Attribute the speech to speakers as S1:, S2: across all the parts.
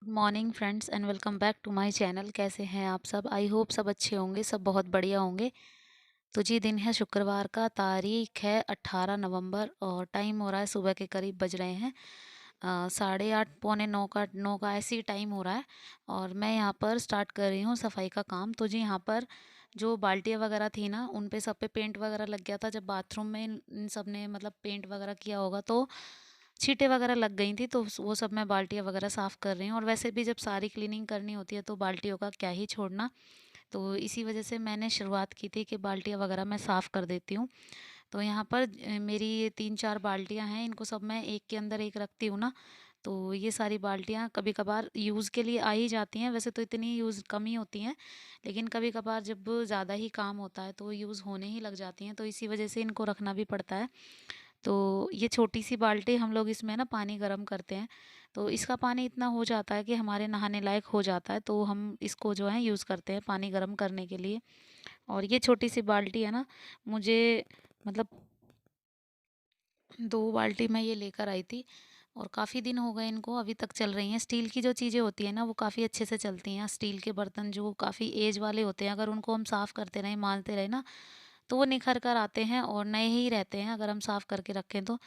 S1: Morning friends and welcome back to my channel. कैसे हैं आप सब? आई होप सब अच्छे होंगे, सब बहुत बढ़िया होंगे। तो जी, दिन है शुक्रवार का, तारीख है 18 नवंबर और टाइम हो रहा है सुबह के करीब बज रहे हैं 8:30 पौने 9 का ऐसे ही टाइम हो रहा है। और मैं यहाँ पर स्टार्ट कर रही हूँ सफाई का काम। तो जी, यहाँ पर जो बाल्टियाँ वगैरह थी ना, उन पे सब पे पेंट वगैरह लग गया था। जब बाथरूम में इन सब ने मतलब पेंट वगैरह किया होगा तो छींटे वगैरह लग गई थी, तो वो सब मैं बाल्टियाँ वगैरह साफ़ कर रही हूँ। और वैसे भी जब सारी क्लीनिंग करनी होती है तो बाल्टियों का क्या ही छोड़ना। तो इसी वजह से मैंने शुरुआत की थी कि बाल्टियाँ वगैरह मैं साफ़ कर देती हूँ। तो यहाँ पर मेरी ये 3-4 बाल्टियाँ हैं, इनको सब मैं एक के अंदर एक रखती हूँ ना, तो ये सारी बाल्टियाँ कभी कभार यूज़ के लिए आ ही जाती हैं। वैसे तो इतनी यूज़ कम ही होती हैं, लेकिन कभी कभार जब ज़्यादा ही काम होता है तो यूज़ होने ही लग जाती हैं, तो इसी वजह से इनको रखना भी पड़ता है। तो ये छोटी सी बाल्टी हम लोग इसमें ना पानी गर्म करते हैं, तो इसका पानी इतना हो जाता है कि हमारे नहाने लायक हो जाता है, तो हम इसको जो है यूज़ करते हैं पानी गर्म करने के लिए। और ये छोटी सी बाल्टी है ना, मुझे मतलब 2 बाल्टी मैं ये लेकर आई थी और काफ़ी दिन हो गए इनको, अभी तक चल रही हैं। स्टील की जो चीज़ें होती हैं ना, वो काफ़ी अच्छे से चलती हैं। स्टील के बर्तन जो काफ़ी एज वाले होते हैं, अगर उनको हम साफ़ करते रहें, मांजते रहें ना, तो वो निखर कर आते हैं और नए ही रहते हैं अगर हम साफ़ करके रखें तो।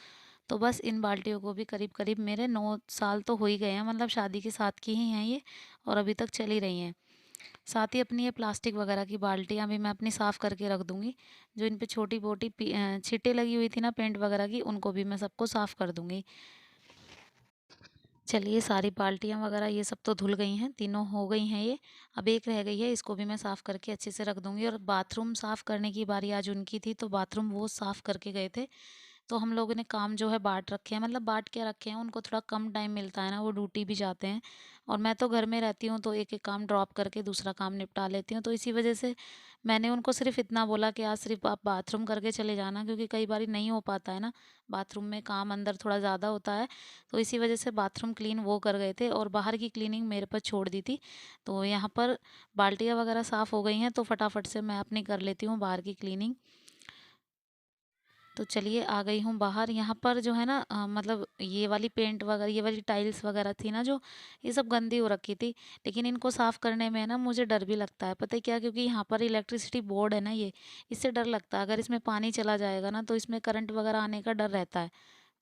S1: तो बस इन बाल्टियों को भी करीब-करीब मेरे 9 साल तो हो ही गए हैं, मतलब शादी के साथ की ही हैं ये और अभी तक चल ही रही हैं। साथ ही अपनी ये प्लास्टिक वगैरह की बाल्टियाँ भी मैं अपनी साफ़ करके रख दूँगी। जो इन पे छोटी-मोटी छींटे लगी हुई थी ना पेंट वगैरह की, उनको भी मैं सबको साफ़ कर दूँगी। चलिए, सारी बाल्टियाँ वगैरह ये सब तो धुल गई हैं, तीनों हो गई हैं ये। अब एक रह गई है, इसको भी मैं साफ़ करके अच्छे से रख दूँगी। और बाथरूम साफ़ करने की बारी आज उनकी थी, तो बाथरूम वो साफ़ करके गए थे। तो हम लोगों ने काम जो है बाँट रखे हैं, मतलब बाँट के रखे हैं, उनको थोड़ा कम टाइम मिलता है ना, वो ड्यूटी भी जाते हैं और मैं तो घर में रहती हूँ, तो एक-एक काम ड्रॉप करके दूसरा काम निपटा लेती हूँ। तो इसी वजह से मैंने उनको सिर्फ़ इतना बोला कि आज सिर्फ़ आप बाथरूम करके चले जाना, क्योंकि कई बारी नहीं हो पाता है ना, बाथरूम में काम अंदर थोड़ा ज़्यादा होता है। तो इसी वजह से बाथरूम क्लीन वो कर गए थे और बाहर की क्लीनिंग मेरे पर छोड़ दी थी। तो यहाँ पर बाल्टियाँ वगैरह साफ़ हो गई हैं, तो फटाफट से मैं अपनी कर लेती हूँ बाहर की क्लीनिंग। तो चलिए, आ गई हूँ बाहर। यहाँ पर जो है ना मतलब ये वाली पेंट वगैरह, ये वाली टाइल्स वगैरह थी ना जो, ये सब गंदी हो रखी थी। लेकिन इनको साफ़ करने में ना मुझे डर भी लगता है, पता है क्या? क्योंकि यहाँ पर इलेक्ट्रिसिटी बोर्ड है ना ये, इससे डर लगता है। अगर इसमें पानी चला जाएगा ना तो इसमें करंट वगैरह आने का डर रहता है।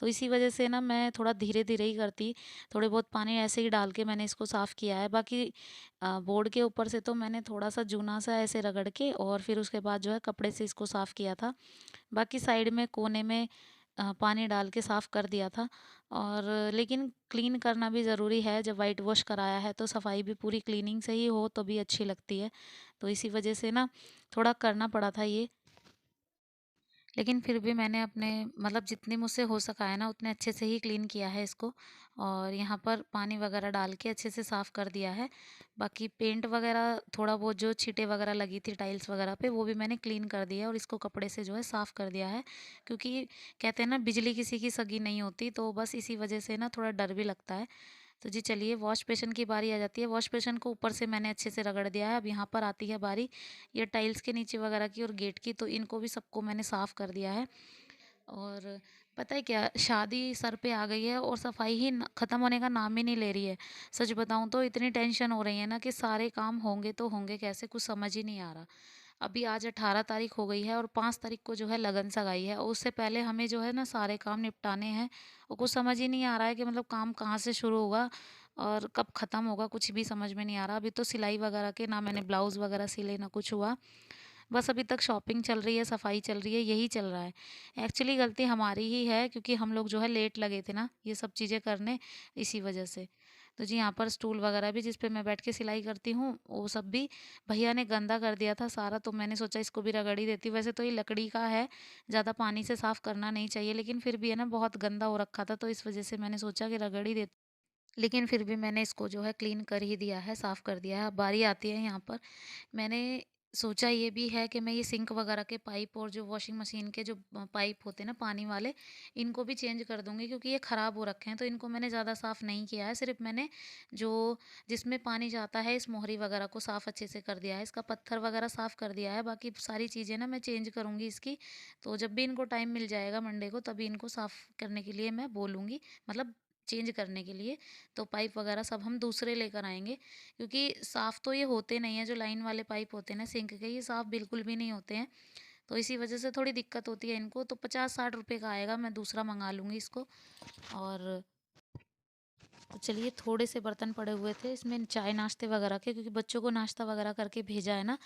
S1: तो इसी वजह से ना मैं थोड़ा धीरे-धीरे ही करती, थोड़े बहुत पानी ऐसे ही डाल के मैंने इसको साफ़ किया है। बाकी बोर्ड के ऊपर से तो मैंने थोड़ा-सा जूना-सा ऐसे रगड़ के और फिर उसके बाद जो है कपड़े से इसको साफ़ किया था। बाकी साइड में कोने में पानी डाल के साफ़ कर दिया था। और लेकिन क्लीन करना भी ज़रूरी है, जब वाइट वॉश कराया है तो सफाई भी पूरी क्लीनिंग से ही हो तभी अच्छी लगती है। तो इसी वजह से ना थोड़ा करना पड़ा था ये। लेकिन फिर भी मैंने अपने मतलब जितनी मुझसे हो सका है ना, उतने अच्छे से ही क्लीन किया है इसको। और यहाँ पर पानी वगैरह डाल के अच्छे से साफ़ कर दिया है। बाकी पेंट वगैरह थोड़ा बहुत जो छींटे वगैरह लगी थी टाइल्स वगैरह पे, वो भी मैंने क्लीन कर दिया है और इसको कपड़े से जो है साफ़ कर दिया है। क्योंकि कहते हैं ना, बिजली किसी की सगी नहीं होती, तो बस इसी वजह से ना थोड़ा डर भी लगता है। तो जी चलिए, वॉश बेसिन की बारी आ जाती है। वॉश बेसिन को ऊपर से मैंने अच्छे से रगड़ दिया है। अब यहाँ पर आती है बारी ये टाइल्स के नीचे वगैरह की और गेट की, तो इनको भी सबको मैंने साफ़ कर दिया है। और पता है क्या, शादी सर पे आ गई है और सफाई ही ख़त्म होने का नाम ही नहीं ले रही है। सच बताऊँ तो इतनी टेंशन हो रही है ना कि सारे काम होंगे तो होंगे कैसे, कुछ समझ ही नहीं आ रहा। अभी आज 18 तारीख हो गई है और 5 तारीख को जो है लगन सगाई है, और उससे पहले हमें जो है ना सारे काम निपटाने हैं। और कुछ समझ ही नहीं आ रहा है कि मतलब काम कहाँ से शुरू होगा और कब ख़त्म होगा, कुछ भी समझ में नहीं आ रहा। अभी तो सिलाई वगैरह के ना मैंने ब्लाउज़ वगैरह सिले ना कुछ हुआ। बस अभी तक शॉपिंग चल रही है, सफाई चल रही है, यही चल रहा है। एक्चुअली गलती हमारी ही है, क्योंकि हम लोग जो है लेट लगे थे ना ये सब चीज़ें करने, इसी वजह से। तो जी, यहाँ पर स्टूल वगैरह भी जिस पे मैं बैठ के सिलाई करती हूँ, वो सब भी भैया ने गंदा कर दिया था सारा, तो मैंने सोचा इसको भी रगड़ ही देती। वैसे तो ये लकड़ी का है, ज़्यादा पानी से साफ़ करना नहीं चाहिए, लेकिन फिर भी है ना बहुत गंदा हो रखा था, तो इस वजह से मैंने सोचा कि रगड़ ही देती। लेकिन फिर भी मैंने इसको जो है क्लीन कर ही दिया है, साफ़ कर दिया है। अब बारी आती है यहाँ पर, मैंने सोचा ये भी है कि मैं ये सिंक वगैरह के पाइप और जो वॉशिंग मशीन के जो पाइप होते हैं ना पानी वाले, इनको भी चेंज कर दूंगी, क्योंकि ये ख़राब हो रखे हैं। तो इनको मैंने ज़्यादा साफ़ नहीं किया है, सिर्फ मैंने जो जिसमें पानी जाता है इस मोहरी वगैरह को साफ़ अच्छे से कर दिया है, इसका पत्थर वगैरह साफ़ कर दिया है। बाकी सारी चीज़ें ना मैं चेंज करूँगी इसकी। तो जब भी इनको टाइम मिल जाएगा मंडे को, तभी इनको साफ़ करने के लिए मैं बोलूँगी, मतलब चेंज करने के लिए, तो पाइप वगैरह सब हम दूसरे लेकर आएँगे, क्योंकि साफ़ तो ये होते नहीं हैं, जो लाइन वाले पाइप होते हैं ना सिंक के, ये साफ़ बिल्कुल भी नहीं होते हैं। तो इसी वजह से थोड़ी दिक्कत होती है इनको, तो 50-60 रुपए का आएगा, मैं दूसरा मँगा लूँगी इसको। और तो चलिए, थोड़े से बर्तन पड़े हुए थे इसमें चाय नाश्ते वगैरह के, क्योंकि बच्चों को नाश्ता वगैरह करके भेजा है ना।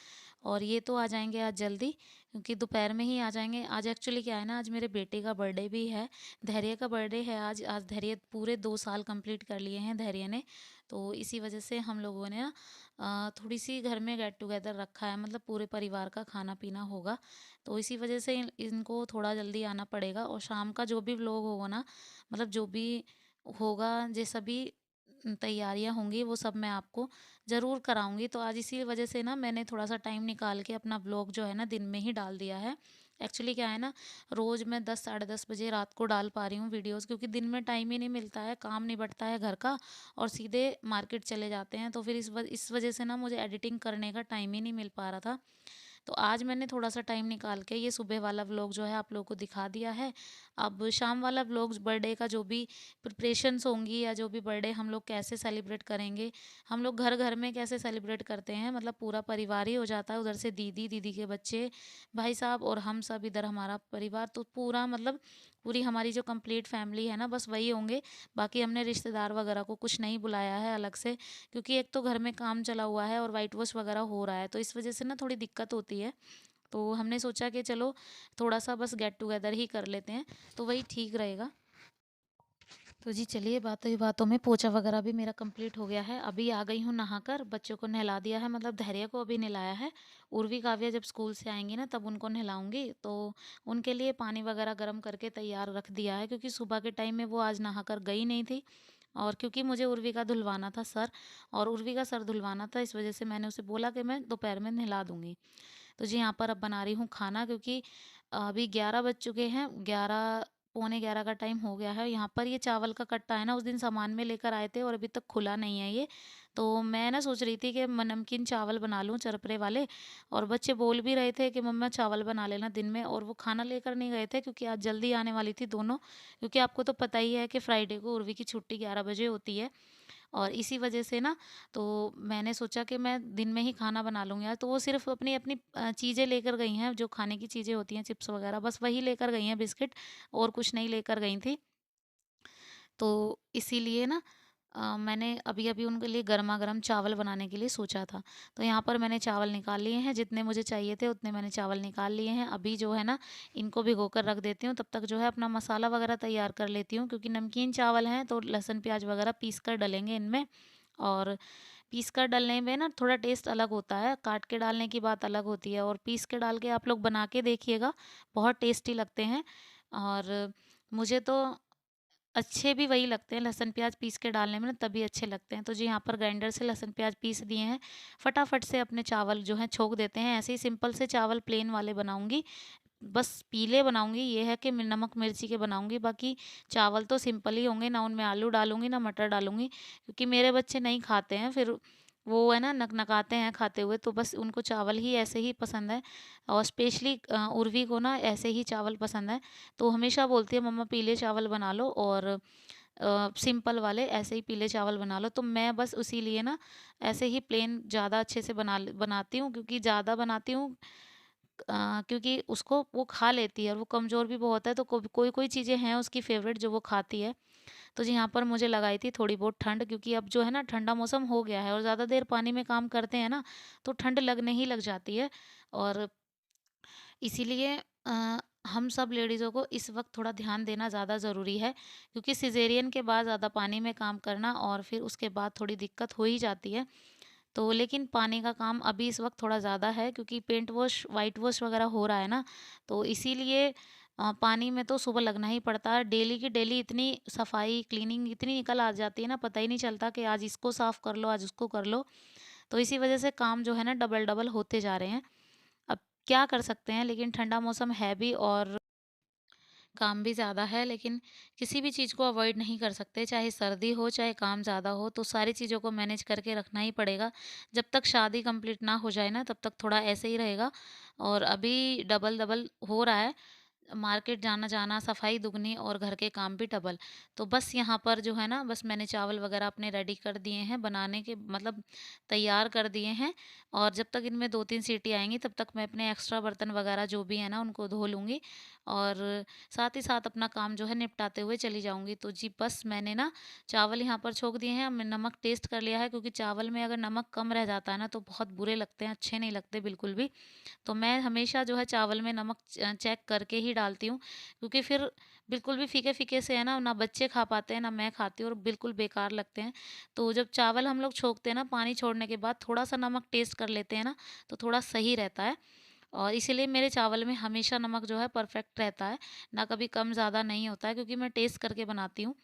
S1: और ये तो आ जाएंगे आज जल्दी, क्योंकि दोपहर में ही आ जाएंगे। आज एक्चुअली क्या है ना, आज मेरे बेटे का बर्थडे भी है, धैर्य का बर्थडे है आज। आज धैर्य पूरे 2 साल कंप्लीट कर लिए हैं धैर्य ने। तो इसी वजह से हम लोगों ने ना थोड़ी सी घर में गेट टुगेदर रखा है, मतलब पूरे परिवार का खाना पीना होगा। तो इसी वजह से इनको थोड़ा जल्दी आना पड़ेगा। और शाम का जो भी व्लॉग होगा ना, मतलब जो भी होगा, जैसा भी तैयारियां होंगी, वो सब मैं आपको ज़रूर कराऊंगी। तो आज इसी वजह से ना मैंने थोड़ा सा टाइम निकाल के अपना ब्लॉग जो है ना दिन में ही डाल दिया है। एक्चुअली क्या है ना, रोज़ मैं 10 साढ़े 10 बजे रात को डाल पा रही हूँ वीडियोस, क्योंकि दिन में टाइम ही नहीं मिलता है, काम निबटता है घर का और सीधे मार्केट चले जाते हैं। तो फिर इस वजह से ना मुझे एडिटिंग करने का टाइम ही नहीं मिल पा रहा था। तो आज मैंने थोड़ा-सा टाइम निकाल के ये सुबह वाला व्लॉग जो है आप लोगों को दिखा दिया है। अब शाम वाला व्लॉग, बर्थडे का जो भी प्रिपरेशंस होंगी या जो भी बर्थडे हम लोग कैसे सेलिब्रेट करेंगे, हम लोग घर-घर में कैसे सेलिब्रेट करते हैं, मतलब पूरा परिवार ही हो जाता है। उधर से दीदी, दीदी के बच्चे, भाई साहब और हम सब, इधर हमारा परिवार, तो पूरा मतलब पूरी हमारी जो कंप्लीट फैमिली है ना, बस वही होंगे। बाकी हमने रिश्तेदार वगैरह को कुछ नहीं बुलाया है अलग से, क्योंकि एक तो घर में काम चला हुआ है और व्हाइट वॉश वगैरह हो रहा है, तो इस वजह से ना थोड़ी दिक्कत होती है। तो हमने सोचा कि चलो थोड़ा-सा बस गेट टुगेदर ही कर लेते हैं, तो वही ठीक रहेगा। तो जी चलिए, बातों ही बातों में पोछा वगैरह भी मेरा कंप्लीट हो गया है। अभी आ गई हूँ नहाकर, बच्चों को नहला दिया है, मतलब धैर्य को अभी नहलाया है। उर्वी, काव्या जब स्कूल से आएँगी ना तब उनको नहलाऊँगी, तो उनके लिए पानी वगैरह गर्म करके तैयार रख दिया है, क्योंकि सुबह के टाइम में वो आज नहाकर गई नहीं थी। और क्योंकि मुझे उर्वी का धुलवाना था सर, और उर्वी का सर धुलवाना था, इस वज़ह से मैंने उसे बोला कि मैं दोपहर में नहला दूँगी। तो जी यहाँ पर अब बना रही हूँ खाना, क्योंकि अभी 11 बज चुके हैं, 11 पौने 11 का टाइम हो गया है। यहाँ पर ये चावल का कट्टा है ना, उस दिन सामान में लेकर आए थे और अभी तक खुला नहीं है ये। तो मैं ना सोच रही थी कि नमकीन चावल बना लूँ चरपरे वाले, और बच्चे बोल भी रहे थे कि मम्मा चावल बना लेना दिन में, और वो खाना लेकर नहीं गए थे, क्योंकि आज जल्दी आने वाली थी दोनों। क्योंकि आपको तो पता ही है कि फ्राइडे को उर्वी की छुट्टी 11 बजे होती है, और इसी वजह से ना, तो मैंने सोचा कि मैं दिन में ही खाना बना लूँगी आज। तो वो सिर्फ़ अपनी-अपनी चीज़ें लेकर गई हैं, जो खाने की चीज़ें होती हैं, चिप्स वग़ैरह, बस वही लेकर गई हैं, बिस्किट, और कुछ नहीं लेकर गई थीं। तो इसीलिए ना मैंने अभी-अभी उनके लिए गरमा-गरम चावल बनाने के लिए सोचा था। तो यहाँ पर मैंने चावल निकाल लिए हैं, जितने मुझे चाहिए थे उतने मैंने चावल निकाल लिए हैं। अभी जो है ना, इनको भिगोकर रख देती हूँ, तब तक जो है अपना मसाला वगैरह तैयार कर लेती हूँ, क्योंकि नमकीन चावल हैं तो लहसुन, प्याज़ वगैरह पीस कर डलेंगे इनमें। और पीस कर डालने में ना थोड़ा टेस्ट अलग होता है, काट के डालने की बात अलग होती है, और पीस के डाल के आप लोग बना के देखिएगा, बहुत टेस्टी लगते हैं। और मुझे तो अच्छे भी वही लगते हैं, लहसुन प्याज़ पीस के डालने में ना तभी अच्छे लगते हैं। तो जी यहाँ पर ग्राइंडर से लहसुन प्याज़ पीस दिए हैं। फटाफट से अपने चावल जो हैं छोंक देते हैं। ऐसे ही सिंपल से चावल प्लेन वाले बनाऊँगी। बस पीले बनाऊँगी, ये है कि नमक मिर्ची के बनाऊँगी, बाकी चावल तो सिंपल ही होंगे, ना उनमें आलू डालूँगी, ना मटर डालूँगी, क्योंकि मेरे बच्चे नहीं खाते हैं, फिर वो है ना नकनकाते हैं खाते हुए, तो बस उनको चावल ही ऐसे ही पसंद है। और स्पेशली उर्वी को ना ऐसे ही चावल पसंद है, तो हमेशा बोलती है मम्मा पीले चावल बना लो, और सिंपल वाले ऐसे ही पीले चावल बना लो। तो मैं बस उसी लिए ना ऐसे ही प्लेन ज़्यादा अच्छे से बनाती हूँ, क्योंकि ज़्यादा बनाती हूँ, क्योंकि उसको वो खा लेती है, और वो कमज़ोर भी बहुत है, तो कोई-कोई चीज़ें हैं उसकी फ़ेवरेट जो वो खाती है। तो जी यहाँ पर मुझे लगाई थी थोड़ी बहुत ठंड, क्योंकि अब जो है ना ठंडा मौसम हो गया है, और ज़्यादा देर पानी में काम करते हैं ना, तो ठंड लगने ही लग जाती है। और इसीलिए हम सब लेडीज़ों को इस वक़्त थोड़ा ध्यान देना ज़्यादा ज़रूरी है, क्योंकि सिज़ेरियन के बाद ज़्यादा पानी में काम करना, और फिर उसके बाद थोड़ी दिक्कत हो ही जाती है। तो लेकिन पानी का काम अभी इस वक़्त थोड़ा ज़्यादा है, क्योंकि पेंट वॉश, व्हाइट वॉश वग़ैरह हो रहा है ना, तो इसीलिए पानी में तो सुबह लगना ही पड़ता है। डेली की डेली इतनी सफाई, क्लीनिंग इतनी निकल आ जाती है ना, पता ही नहीं चलता कि आज इसको साफ़ कर लो, आज उसको कर लो। तो इसी वज़ह से काम जो है ना डबल-डबल होते जा रहे हैं। अब क्या कर सकते हैं, लेकिन ठंडा मौसम है भी, और काम भी ज़्यादा है, लेकिन किसी भी चीज़ को अवॉइड नहीं कर सकते, चाहे सर्दी हो, चाहे काम ज़्यादा हो, तो सारी चीज़ों को मैनेज करके रखना ही पड़ेगा। जब तक शादी कंप्लीट ना हो जाए ना, तब तक थोड़ा ऐसे ही रहेगा, और अभी डबल-डबल हो रहा है। मार्केट जाना-जाना, सफाई दुगनी और घर के काम भी डबल। तो बस यहाँ पर जो है ना, बस मैंने चावल वगैरह अपने रेडी कर दिए हैं, बनाने के मतलब तैयार कर दिए हैं और जब तक इनमें 2-3 सीटी आएँगी तब तक मैं अपने एक्स्ट्रा बर्तन वगैरह जो भी है ना, उनको धो लूँगी और साथ ही साथ अपना काम जो है निपटाते हुए चली जाऊँगी। तो जी बस मैंने ना चावल यहाँ पर छोंक दिए हैं, मैं नमक टेस्ट कर लिया है क्योंकि चावल में अगर नमक कम रह जाता है ना, तो बहुत बुरे लगते हैं, अच्छे नहीं लगते बिल्कुल भी। तो मैं हमेशा जो है चावल में नमक चेक करके ही डालती हूँ क्योंकि फिर बिल्कुल भी फीके-फीके से है ना बच्चे खा पाते हैं, ना मैं खाती हूँ और बिल्कुल बेकार लगते हैं। तो जब चावल हम लोग छोंकते हैं ना पानी छोड़ने के बाद थोड़ा-सा नमक टेस्ट कर लेते हैं ना, तो थोड़ा सही रहता है। और इसीलिए मेरे चावल में हमेशा नमक जो है परफेक्ट रहता है, ना कभी कम ज़्यादा नहीं होता है क्योंकि मैं टेस्ट करके बनाती हूँ।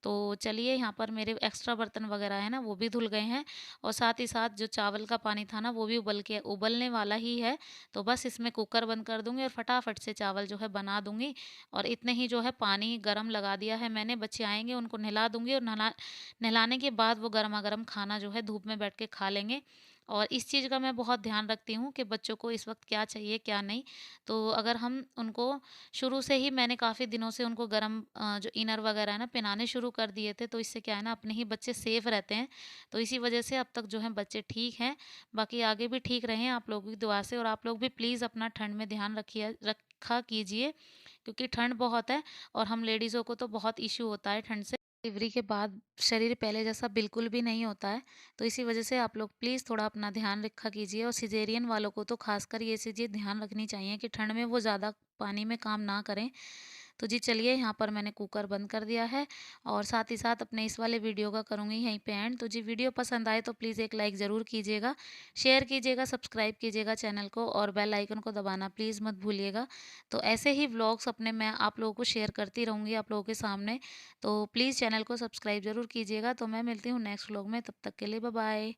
S1: तो चलिए यहाँ पर मेरे एक्स्ट्रा बर्तन वग़ैरह हैं ना वो भी धुल गए हैं और साथ ही साथ जो चावल का पानी था ना वो भी उबलने वाला ही है। तो बस इसमें कुकर बंद कर दूँगी और फटाफट से चावल जो है बना दूँगी और इतने ही जो है पानी गरम लगा दिया है मैंने, बच्चे आएँगे उनको नहला दूँगी और नहलाने के बाद वो गरमा-गरम खाना जो है धूप में बैठ के खा लेंगे। और इस चीज़ का मैं बहुत ध्यान रखती हूँ कि बच्चों को इस वक़्त क्या चाहिए, क्या नहीं। तो अगर हम उनको शुरू से ही मैंने काफ़ी दिनों से उनको गरम जो इनर वग़ैरह है ना पहनाने शुरू कर दिए थे, तो इससे क्या है ना अपने ही बच्चे सेफ़ रहते हैं। तो इसी वज़ह से अब तक जो है बच्चे ठीक हैं। बाकी आगे भी ठीक रहें आप लोगों की दुआ से और आप लोग भी प्लीज़ अपना ठंड में ध्यान रखा कीजिए क्योंकि ठंड बहुत है और हम लेडीज़ों को तो बहुत इश्यू होता है ठंड से। डिलीवरी के बाद शरीर पहले जैसा बिल्कुल भी नहीं होता है, तो इसी वजह से आप लोग प्लीज़ थोड़ा अपना ध्यान रखा कीजिए और सिज़ेरियन वालों को तो ख़ासकर ये चीज़ें ध्यान रखनी चाहिए कि ठंड में वो ज़्यादा पानी में काम ना करें। तो जी चलिए यहाँ पर मैंने कुकर बंद कर दिया है और साथ ही साथ अपने इस वाले वीडियो का करूँगी यहीं पे एंड। तो जी वीडियो पसंद आए तो प्लीज़ एक लाइक ज़रूर कीजिएगा, शेयर कीजिएगा, सब्सक्राइब कीजिएगा चैनल को और बेल आइकन को दबाना प्लीज़ मत भूलिएगा। तो ऐसे ही व्लॉग्स अपने मैं आप लोगों को शेयर करती रहूँगी आप लोगों के सामने। तो प्लीज़ चैनल को सब्सक्राइब ज़रूर कीजिएगा। तो मैं मिलती हूँ नेक्स्ट व्लॉग में, तब तक के लिए बाय बाय।